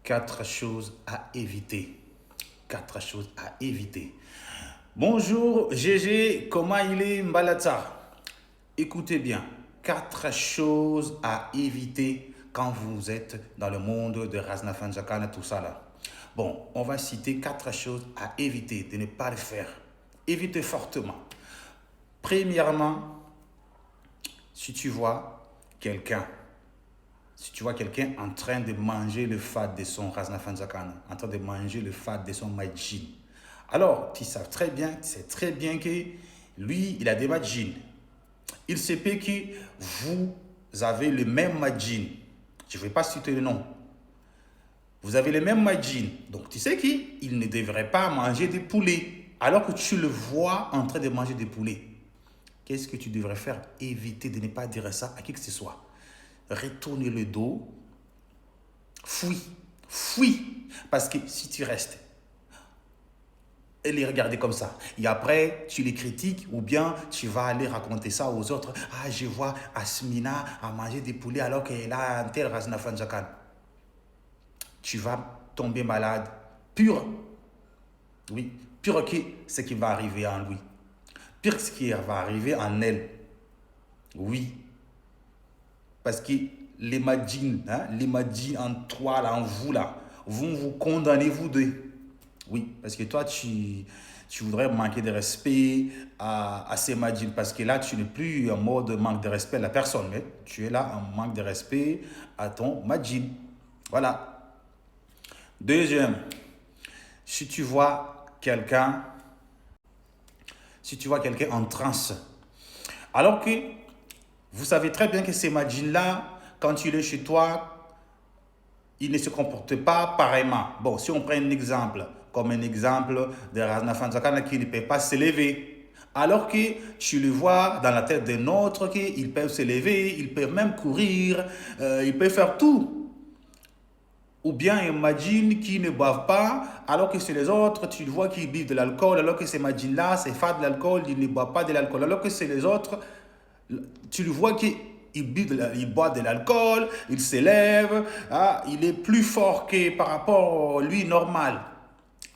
Quatre choses à éviter. Quatre choses à éviter. Bonjour GG, comment il est Mbalata? Écoutez bien, quatre choses à éviter quand vous êtes dans le monde de Razna Fanjakana, tout ça là. Bon, on va citer quatre choses à éviter de ne pas le faire. Évitez fortement. Premièrement, si tu vois quelqu'un en train de manger le fat de son Razna Fanzakana, en train de manger le fat de son majin, alors tu sais très bien que lui, il a des majin. Il se peut que vous avez le même majin. Je ne vais pas citer le nom. Vous avez le même majin. Donc tu sais qu'il ne devrait pas manger des poulets. Alors que tu le vois en train de manger des poulets. Qu'est-ce que tu devrais faire? Éviter de ne pas dire ça à qui que ce soit. Retourner le dos, fuis. Parce que si tu restes et les regarder comme ça, et après tu les critiques ou bien tu vas aller raconter ça aux autres. Ah, je vois Asmina à manger des poulets alors qu'elle a un tel Razna Fanjakan. Tu vas tomber malade. Pur, oui, pur que ce qui va arriver en lui. Pire ce qui va arriver en elle. Oui. Parce que les madjins en toi, là, en vous, là, vont vous condamner, vous deux. Oui, parce que toi, tu voudrais manquer de respect à ces madjins. Parce que là, tu n'es plus en mode manque de respect à la personne, mais tu es là en manque de respect à ton madjin. Voilà. Deuxième, si tu vois quelqu'un en transe, alors que vous savez très bien que ces madjins-là, quand il est chez toi, il ne se comporte pas pareillement. Bon, si on prend un exemple, comme un exemple de Razna Fanzakana qui ne peut pas se lever, alors que tu le vois dans la tête d'un autre qu'ils peuvent se lever, ils peuvent même courir, ils peuvent faire tout. Ou bien imagine qui ne boivent pas, alors que c'est les autres, tu le vois qu'ils buvent de l'alcool, alors que ces imagine-là, c'est fat de l'alcool, ils ne boivent pas de l'alcool. Alors que c'est les autres, tu le vois qu'ils boivent de l'alcool, il s'élève, il est plus fort que par rapport à lui normal.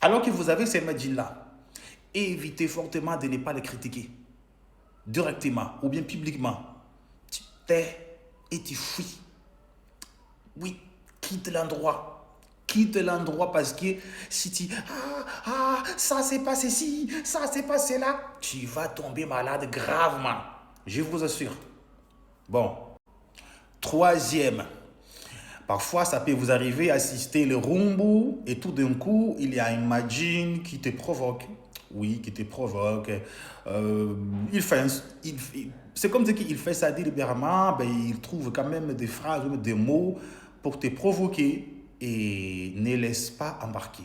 Alors que vous avez ces imagine-là, évitez fortement de ne pas les critiquer directement ou bien publiquement. Tu tais et tu fuis. Oui, quitte l'endroit. Quitte l'endroit parce que si tu... ça s'est passé ci, ça s'est passé là, tu vas tomber malade gravement. Je vous assure. Bon. Troisième. Parfois, ça peut vous arriver à assister le rumbu et tout d'un coup, il y a une magine qui te provoque. Oui, qui te provoque. C'est comme qu'il fait ça délibérément, ben, il trouve quand même des phrases, des mots pour te provoquer et ne laisse pas embarquer.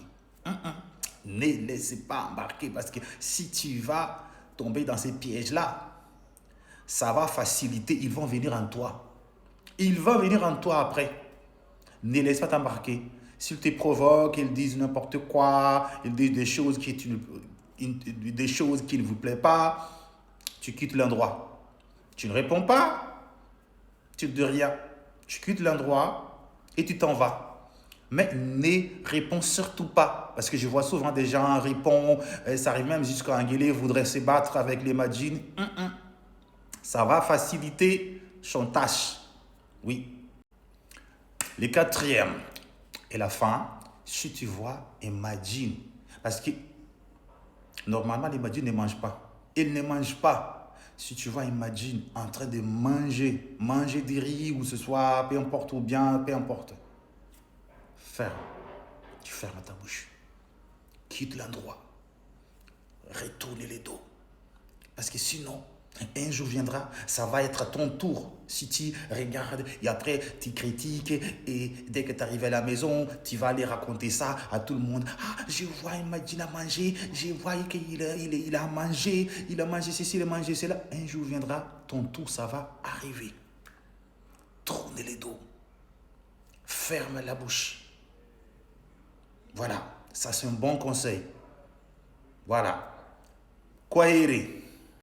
Ne laissez pas embarquer parce que si tu vas tomber dans ces pièges-là, ça va faciliter, ils vont venir en toi. Ils vont venir en toi après. Ne laisse pas t'embarquer. S'ils te provoquent, ils disent n'importe quoi, ils disent des choses qui ne vous plaisent pas, tu quittes l'endroit. Tu ne réponds pas, tu ne dis rien. Tu quittes l'endroit et tu t'en vas. Mais ne réponds surtout pas. Parce que je vois souvent des gens répondre, ça arrive même jusqu'à engueuler, voudraient se battre avec les madjins. Ça va faciliter son tâche. Oui. Le quatrième et la fin, si tu vois, imagine. Parce que normalement, les imagines ne mangent pas. Ils ne mangent pas. Si tu vois, imagine en train de manger des riz ou ce soit, peu importe ou bien, peu importe. Ferme. Tu fermes ta bouche. Quitte l'endroit. Retourne les dos. Parce que sinon, un jour viendra, ça va être à ton tour. Si tu regardes et après tu critiques et dès que tu arrives à la maison, tu vas aller raconter ça à tout le monde. Ah, je vois Imagine à manger, je vois qu'il a mangé ceci, il a mangé cela. Un jour viendra, ton tour, ça va arriver. Tourne les dos. Ferme la bouche. Voilà, ça c'est un bon conseil. Voilà. Kwaheri.